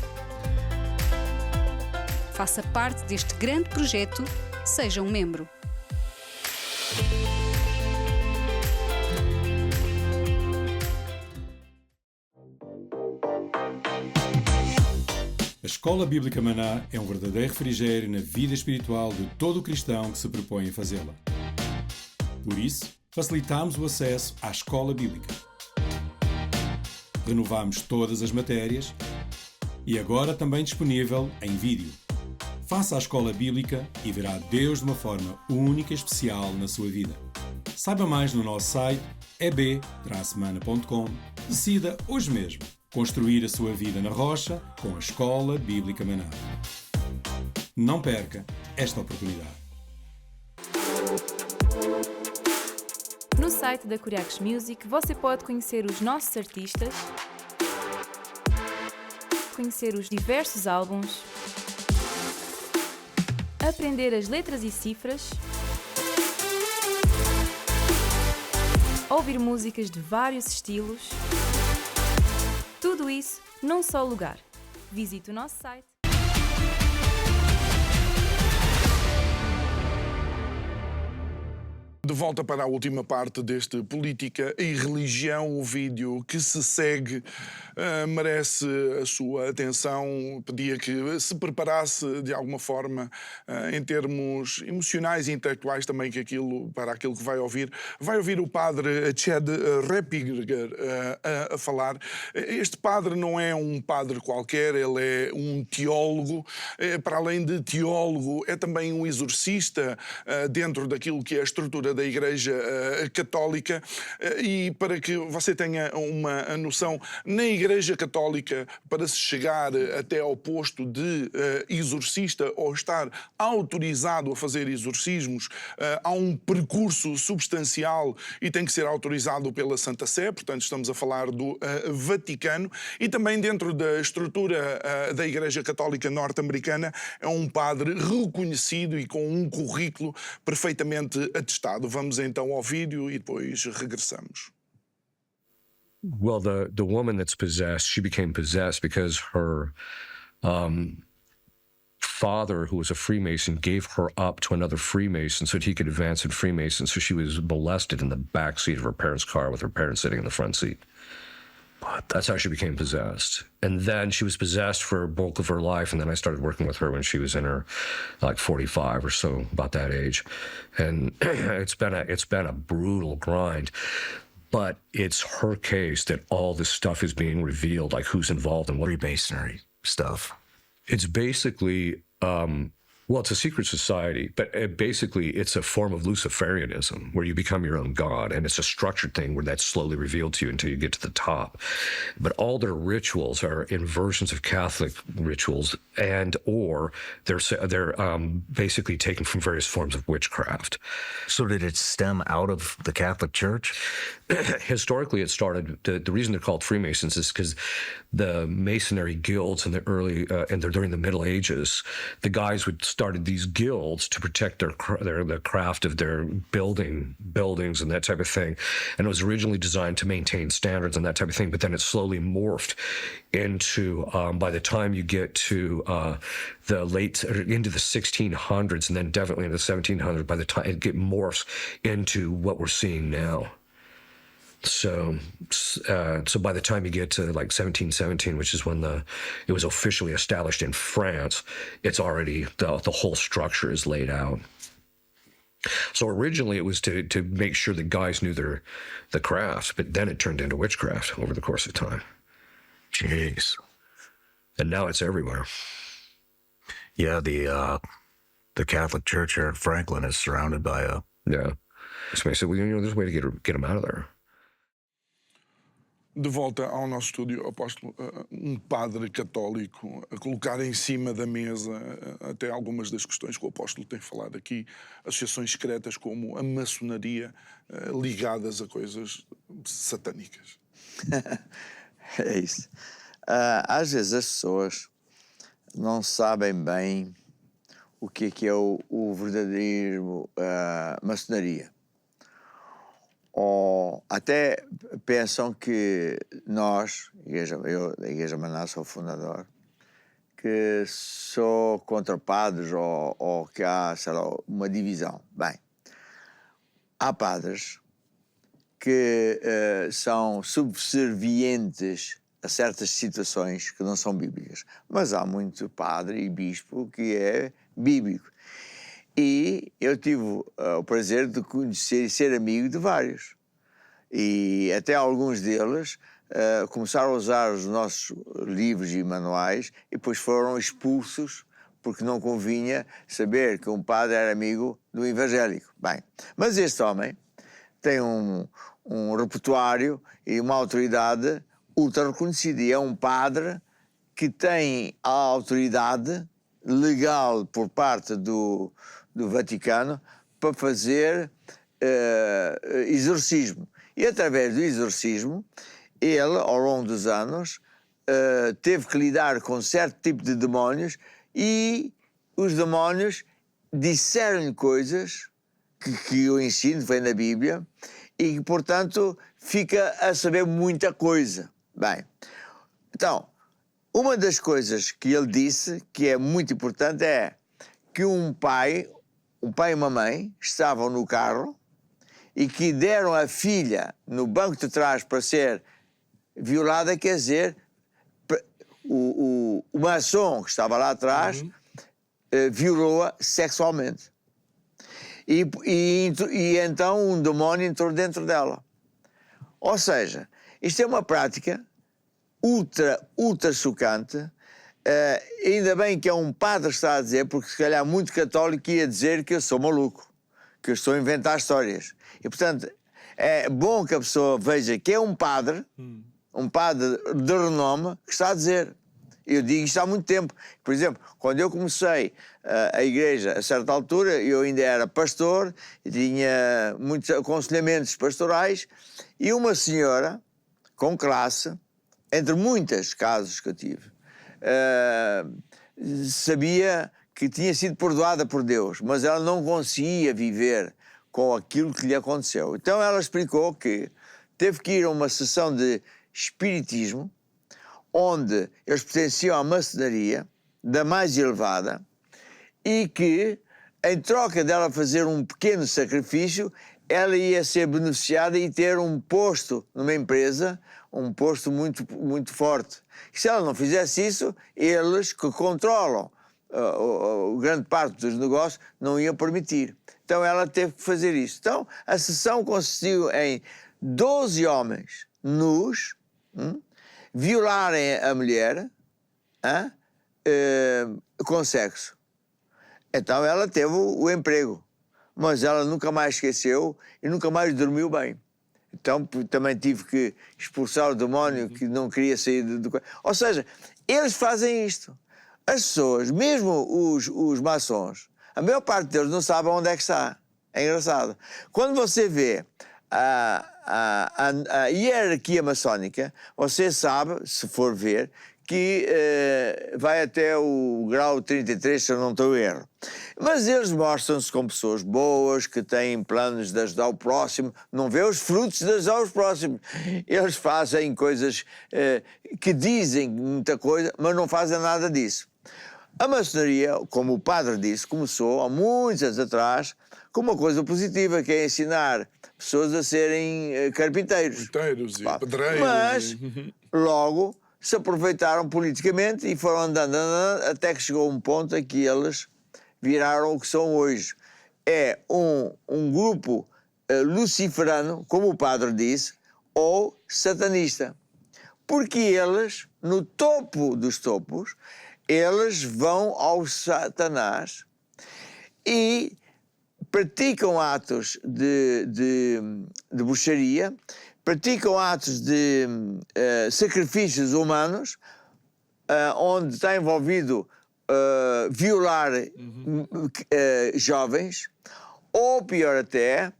Faça parte deste grande projeto, seja um membro. A Escola Bíblica Maná é um verdadeiro refrigério na vida espiritual de todo cristão que se propõe a fazê-la. Por isso, facilitamos o acesso à Escola Bíblica. Renovamos todas as matérias e agora também disponível em vídeo. Faça a Escola Bíblica e verá Deus de uma forma única e especial na sua vida. Saiba mais no nosso site eb-mana.com. Decida hoje mesmo construir a sua vida na rocha com a Escola Bíblica Maná. Não perca esta oportunidade. No site da Curiacos Music você pode conhecer os nossos artistas, conhecer os diversos álbuns, aprender as letras e cifras, ouvir músicas de vários estilos. Tudo isso num só lugar. Visite o nosso site. De volta para a última parte deste Política e Religião, o vídeo que se segue merece a sua atenção. Pedia que se preparasse de alguma forma em termos emocionais e intelectuais também para aquilo que vai ouvir. Vai ouvir o padre Chad Repiger a falar. Este padre não é um padre qualquer, ele é um teólogo. Para além de teólogo, é também um exorcista dentro daquilo que é a estrutura da Igreja Católica. E para que você tenha uma noção, na Igreja Católica, para se chegar até ao posto de exorcista ou estar autorizado a fazer exorcismos, há um percurso substancial e tem que ser autorizado pela Santa Sé, portanto estamos a falar do Vaticano, e também dentro da estrutura da Igreja Católica norte-americana é um padre reconhecido e com um currículo perfeitamente atestado. Vamos então ao vídeo e depois regressamos. Well, the woman that's possessed, she became possessed because her father, who was a Freemason, gave her up to another Freemason so that he could advance in Freemason. So she was molested in the back seat of her parents' car with her parents sitting in the front seat. That's how she became possessed. And then she was possessed for a bulk of her life. And then I started working with her when she was in her like 45 or so, about that age. And it's been a brutal grind. But it's her case that all this stuff is being revealed, like who's involved in what Freemasonry stuff. It's basically, well, it's a secret society, but basically it's a form of Luciferianism where you become your own god, and it's a structured thing where that's slowly revealed to you until you get to the top. But all their rituals are inversions of Catholic rituals, and or they're basically taken from various forms of witchcraft. So did it stem out of the Catholic Church? Historically, it started. The reason they're called Freemasons is because the Masonry guilds in the early during the Middle Ages, the guys would started these guilds to protect the craft of their buildings and that type of thing, and it was originally designed to maintain standards and that type of thing. But then it slowly morphed into by the time you get to into the 1600s and then definitely into the 1700s. By the time it morphs into what we're seeing now. So by the time you get to like 1717, which is when it was officially established in France, it's already the whole structure is laid out. So originally it was to make sure that guys knew the craft, but then it turned into witchcraft over the course of time. Jeez. And now it's everywhere. Yeah, the Catholic Church here in Franklin is surrounded by a... Yeah. So I said, well, there's a way to get them out of there. De volta ao nosso estúdio, apóstolo, um padre católico a colocar em cima da mesa até algumas das questões que o apóstolo tem falado aqui, associações secretas como a maçonaria ligadas a coisas satânicas. É isso. Às vezes as pessoas não sabem bem o que é o verdadeiro maçonaria. Ou até pensam que nós, eu da Igreja Maná sou fundador, que sou contra padres ou que há, sei lá, uma divisão. Bem, há padres que são subservientes a certas situações que não são bíblicas, mas há muito padre e bispo que é bíblico. E eu tive o prazer de conhecer e ser amigo de vários. E até alguns deles começaram a usar os nossos livros e manuais e depois foram expulsos porque não convinha saber que um padre era amigo do evangélico. Bem, mas este homem tem um repertório e uma autoridade ultra reconhecida. E é um padre que tem a autoridade legal por parte do Vaticano para fazer exorcismo. E através do exorcismo, ele, ao longo dos anos, teve que lidar com certo tipo de demónios e os demónios disseram-lhe coisas que eu ensino, vem na Bíblia, e que, portanto, fica a saber muita coisa. Bem, então, uma das coisas que ele disse, que é muito importante, é que um pai e uma mãe estavam no carro e que deram a filha no banco de trás para ser violada, quer dizer, o maçom que estava lá atrás violou-a sexualmente. E então um demónio entrou dentro dela. Ou seja, isto é uma prática ultra chocante. Ainda bem que é um padre que está a dizer, porque se calhar muito católico ia dizer que eu sou maluco, que eu estou a inventar histórias. E portanto é bom que a pessoa veja que é um padre de renome que está a dizer. Eu digo isto há muito tempo. Por exemplo, quando eu comecei a igreja, a certa altura, eu ainda era pastor, tinha muitos aconselhamentos pastorais, e uma senhora com classe, entre muitos casos que eu tive, sabia que tinha sido perdoada por Deus, mas ela não conseguia viver com aquilo que lhe aconteceu. Então ela explicou que teve que ir a uma sessão de espiritismo, onde eles pertenciam à maçonaria, da mais elevada, e que, em troca dela fazer um pequeno sacrifício, ela ia ser beneficiada e ter um posto numa empresa, um posto muito forte. E se ela não fizesse isso, eles que controlam grande parte dos negócios não iam permitir. Então ela teve que fazer isso. Então a sessão consistiu em 12 homens nus violarem a mulher com sexo. Então ela teve o emprego, mas ela nunca mais esqueceu e nunca mais dormiu bem. Então também tive que expulsar o demónio que não queria sair do... Ou seja, eles fazem isto. As pessoas, mesmo os maçons, a maior parte deles não sabe onde é que está. É engraçado. Quando você vê a hierarquia maçónica, você sabe, se for ver, que vai até o grau 33, se eu não estou a erro. Mas eles mostram-se como pessoas boas, que têm planos de ajudar o próximo, não vê os frutos de ajudar os próximos. Eles fazem coisas que dizem muita coisa, mas não fazem nada disso. A maçonaria, como o padre disse, começou há muitos anos atrás com uma coisa positiva, que é ensinar pessoas a serem carpinteiros. Carpinteiros e pedreiros. Mas logo se aproveitaram politicamente e foram andando, até que chegou um ponto em que eles viraram o que são hoje. É um grupo luciferano, como o padre disse, ou satanista. Porque eles, no topo dos topos, eles vão ao Satanás e praticam atos de bruxaria, praticam atos de sacrifícios humanos, onde está envolvido violar jovens, ou pior até,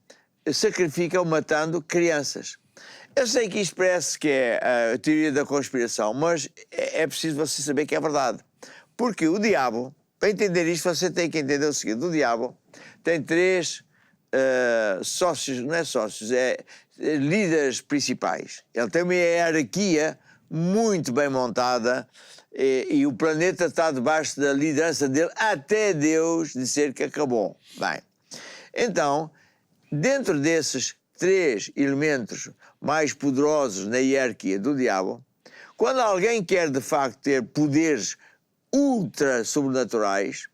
sacrificam matando crianças. Eu sei que isto parece que é a teoria da conspiração, mas é preciso você saber que é verdade. Porque o diabo, para entender isto, você tem que entender o seguinte: o diabo tem 3 sócios, não é sócios, é líderes principais. Ele tem uma hierarquia muito bem montada e o planeta está debaixo da liderança dele até Deus dizer que acabou. Bem, então, dentro desses 3 elementos mais poderosos na hierarquia do diabo, quando alguém quer de facto ter poderes ultra sobrenaturais,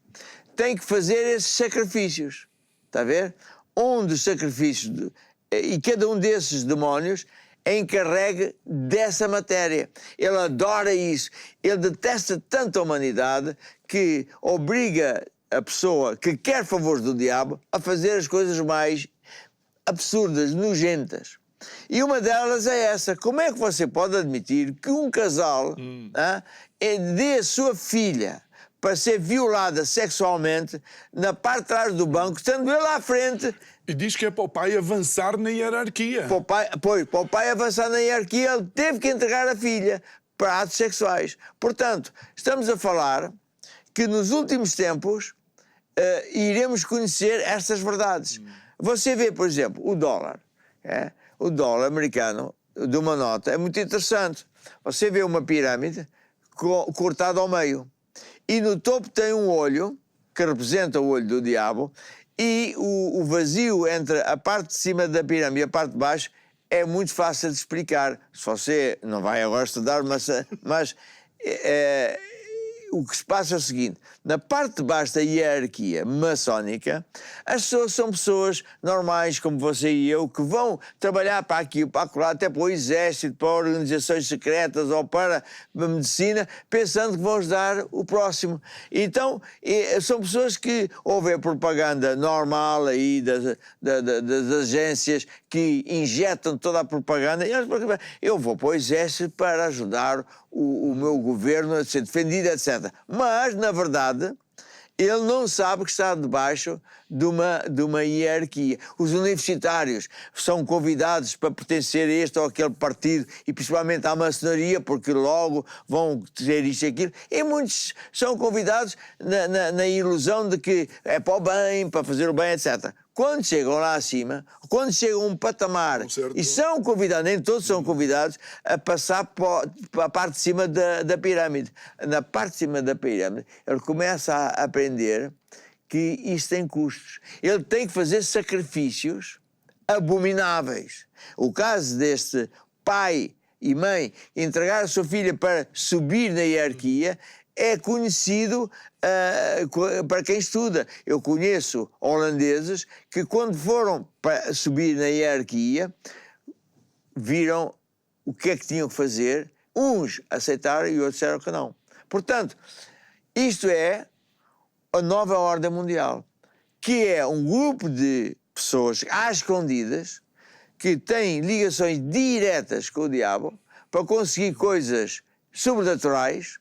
tem que fazer esses sacrifícios. Está a ver? Um dos sacrifícios, e cada um desses demónios é encarregue dessa matéria. Ele adora isso. Ele detesta tanto a humanidade que obriga a pessoa que quer favores do diabo a fazer as coisas mais absurdas, nojentas. E uma delas é essa: como é que você pode admitir que um casal dê a sua filha para ser violada sexualmente na parte de trás do banco, estando ele à frente? E diz que é para o pai avançar na hierarquia. Para o pai avançar na hierarquia, ele teve que entregar a filha para atos sexuais. Portanto, estamos a falar que nos últimos tempos iremos conhecer estas verdades. Você vê, por exemplo, o dólar. O dólar americano de uma nota é muito interessante. Você vê uma pirâmide cortada ao meio. E no topo tem um olho, que representa o olho do diabo, e o vazio entre a parte de cima da pirâmide e a parte de baixo é muito fácil de explicar. Se você não vai agora estudar, mas o que se passa é o seguinte: na parte de baixo da hierarquia maçónica, as pessoas são pessoas normais como você e eu, que vão trabalhar para aqui, para acolá, até para o exército, para organizações secretas ou para a medicina, pensando que vão ajudar o próximo. Então, são pessoas que ouvem a propaganda normal aí das agências que injetam toda a propaganda. E eu vou para o exército para ajudar o meu governo a ser defendido, etc. Mas, na verdade, ele não sabe que está debaixo de uma hierarquia. Os universitários são convidados para pertencer a este ou aquele partido, e principalmente à maçonaria, porque logo vão ter isto e aquilo. E muitos são convidados na ilusão de que é para o bem, para fazer o bem, etc. Quando chegam lá acima, quando chegam a um patamar e são convidados, nem todos são convidados, a passar para a parte de cima da pirâmide. Na parte de cima da pirâmide, ele começa a aprender que isso tem custos. Ele tem que fazer sacrifícios abomináveis. O caso deste pai e mãe entregar a sua filha para subir na hierarquia é conhecido para quem estuda. Eu conheço holandeses que, quando foram para subir na hierarquia, viram o que é que tinham que fazer. Uns aceitaram e outros disseram que não. Portanto, isto é a nova ordem mundial, que é um grupo de pessoas às escondidas que têm ligações diretas com o diabo para conseguir coisas sobrenaturais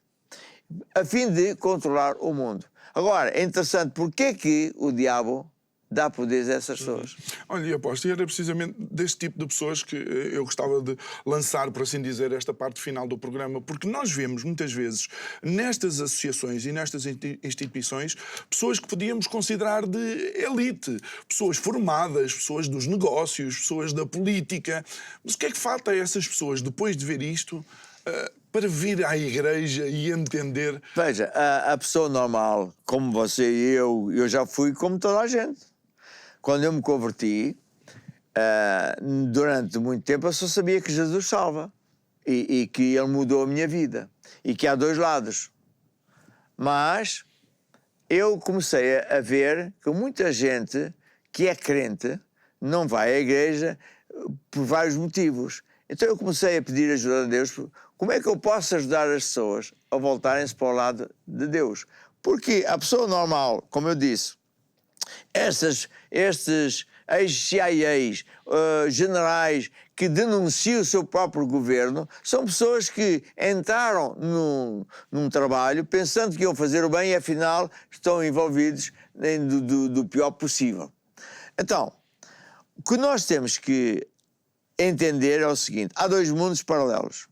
a fim de controlar o mundo. Agora, é interessante, porque é que o diabo dá poderes a essas pessoas? Olha, e aposto, e era precisamente deste tipo de pessoas que eu gostava de lançar, por assim dizer, esta parte final do programa, porque nós vemos muitas vezes nestas associações e nestas instituições pessoas que podíamos considerar de elite, pessoas formadas, pessoas dos negócios, pessoas da política. Mas o que é que falta a essas pessoas, depois de ver isto, para vir à igreja e entender? Veja, a pessoa normal, como você e eu já fui como toda a gente. Quando eu me converti, durante muito tempo eu só sabia que Jesus salva e que Ele mudou a minha vida e que há dois lados. Mas eu comecei a ver que muita gente que é crente não vai à igreja por vários motivos. Então eu comecei a pedir ajuda a Deus. Como é que eu posso ajudar as pessoas a voltarem-se para o lado de Deus? Porque a pessoa normal, como eu disse, estes ex-CIAs, generais que denunciam o seu próprio governo, são pessoas que entraram num trabalho pensando que iam fazer o bem e afinal estão envolvidos do pior possível. Então, o que nós temos que entender é o seguinte: há dois mundos paralelos.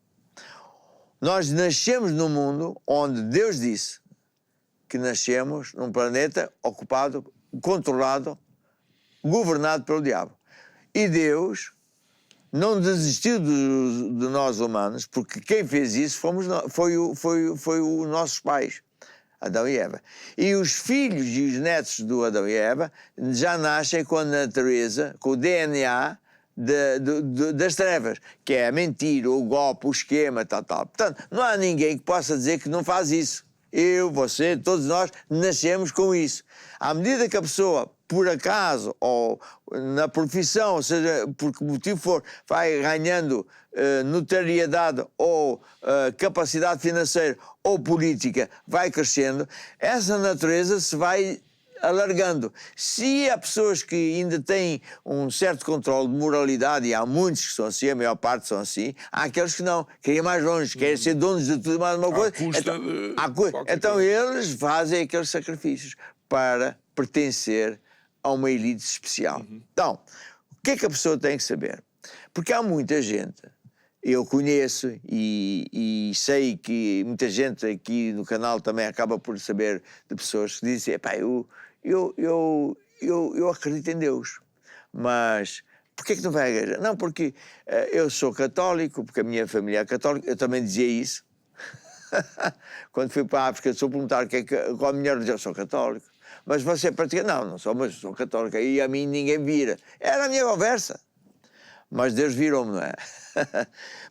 Nós nascemos num mundo onde Deus disse que nascemos num planeta ocupado, controlado, governado pelo diabo. E Deus não desistiu de nós humanos, porque quem fez isso foi os nossos pais, Adão e Eva. E os filhos e os netos do Adão e Eva já nascem com a natureza, com o DNA das trevas, que é a mentira, o golpe, o esquema, tal. Portanto, não há ninguém que possa dizer que não faz isso. Eu, você, todos nós nascemos com isso. À medida que a pessoa, por acaso, ou na profissão, ou seja, por que motivo for, vai ganhando notoriedade ou capacidade financeira ou política, vai crescendo, essa natureza se vai alargando. Se há pessoas que ainda têm um certo controle de moralidade, e há muitos que são assim, a maior parte são assim, há aqueles que não, querem ir mais longe, querem ser donos de tudo mais uma coisa. Então eles fazem aqueles sacrifícios para pertencer a uma elite especial. Então, o que é que a pessoa tem que saber? Porque há muita gente, eu conheço e sei que muita gente aqui no canal também acaba por saber de pessoas que dizem: epá, eu acredito em Deus, mas porquê que não vai à igreja? Não, porque eu sou católico, porque a minha família é católica. Eu também dizia isso. Quando fui para a África, sou perguntar qual a minha religião. Eu sou católico. Mas você pratica? Não sou, mas sou católico. E a mim ninguém vira. Era a minha conversa. Mas Deus virou-me, não é?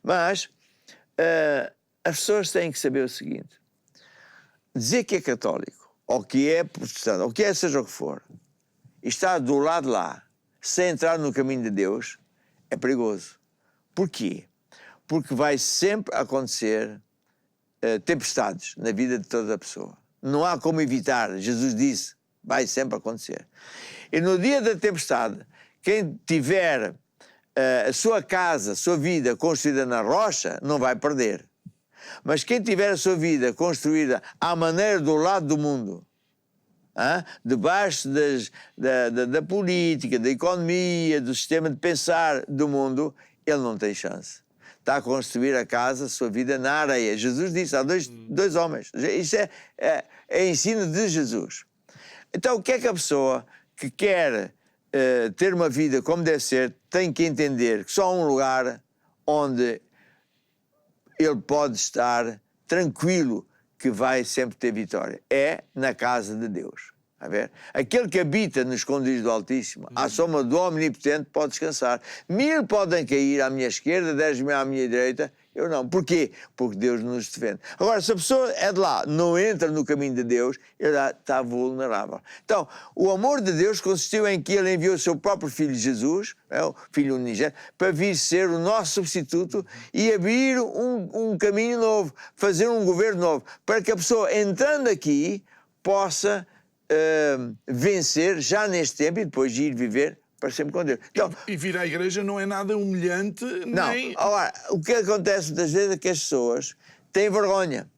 Mas as pessoas têm que saber o seguinte: dizer que é católico, ou que é protestante, ou que é seja o que for, e estar do lado de lá, sem entrar no caminho de Deus, é perigoso. Porquê? Porque vai sempre acontecer tempestades na vida de toda a pessoa. Não há como evitar. Jesus disse, vai sempre acontecer. E no dia da tempestade, quem tiver a sua casa, a sua vida construída na rocha, não vai perder. Mas quem tiver a sua vida construída à maneira do lado do mundo, debaixo da política, da economia, do sistema de pensar do mundo, ele não tem chance. Está a construir a casa, a sua vida na areia. Jesus disse, há dois homens. Isso é ensino de Jesus. Então, o que é que a pessoa que quer ter uma vida como deve ser, tem que entender que só há um lugar onde ele pode estar tranquilo que vai sempre ter vitória. É na casa de Deus. A ver? Aquele que habita no esconderijo do Altíssimo, à sombra do Omnipotente, pode descansar. 1000 podem cair à minha esquerda, 10.000 à minha direita, eu não. Porquê? Porque Deus nos defende. Agora, se a pessoa é de lá, não entra no caminho de Deus, ele está vulnerável. Então, o amor de Deus consistiu em que ele enviou o seu próprio Filho Jesus, o Filho unigênito, para vir ser o nosso substituto e abrir um caminho novo, fazer um governo novo, para que a pessoa, entrando aqui, possa vencer já neste tempo e depois ir viver para sempre com Deus. Então, e vir à igreja não é nada humilhante, não. Nem... Agora, o que acontece muitas vezes é que as pessoas têm vergonha.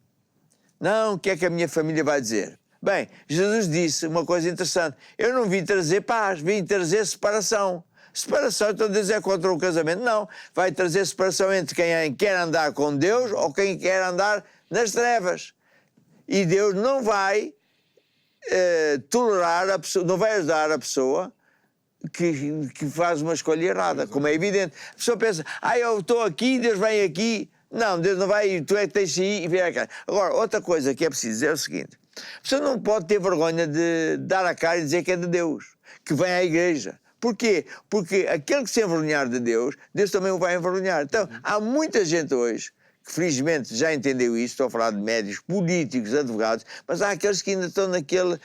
Não, o que é que a minha família vai dizer? Bem, Jesus disse uma coisa interessante: eu não vim trazer paz, vim trazer separação. Separação, então Deus é contra o casamento? Não, vai trazer separação entre quem quer andar com Deus ou quem quer andar nas trevas. E Deus não vai tolerar a pessoa, não vai ajudar a pessoa que faz uma escolha errada, como é evidente. A pessoa pensa, eu estou aqui, Deus vem aqui. Não, Deus não vai ir, tu é que tens de ir e vir a cara. Agora, outra coisa que é preciso dizer é o seguinte: a pessoa não pode ter vergonha de dar a cara e dizer que é de Deus, que vem à igreja. Porquê? Porque aquele que se envergonhar de Deus, Deus também o vai envergonhar. Então, há muita gente hoje que felizmente já entendeu isso, estou a falar de médicos, políticos, advogados, mas há aqueles que ainda estão naquela...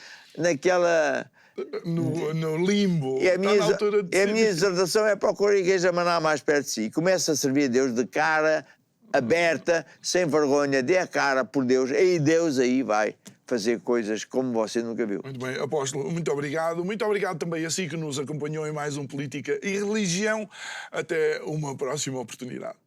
No limbo. E a minha exortação é procurar a igreja manar mais perto de si. Começa a servir a Deus de cara aberta, sem vergonha, dê a cara por Deus, e Deus aí vai fazer coisas como você nunca viu. Muito bem, Apóstolo, muito obrigado. Muito obrigado também a si que nos acompanhou em mais um Política e Religião. Até uma próxima oportunidade.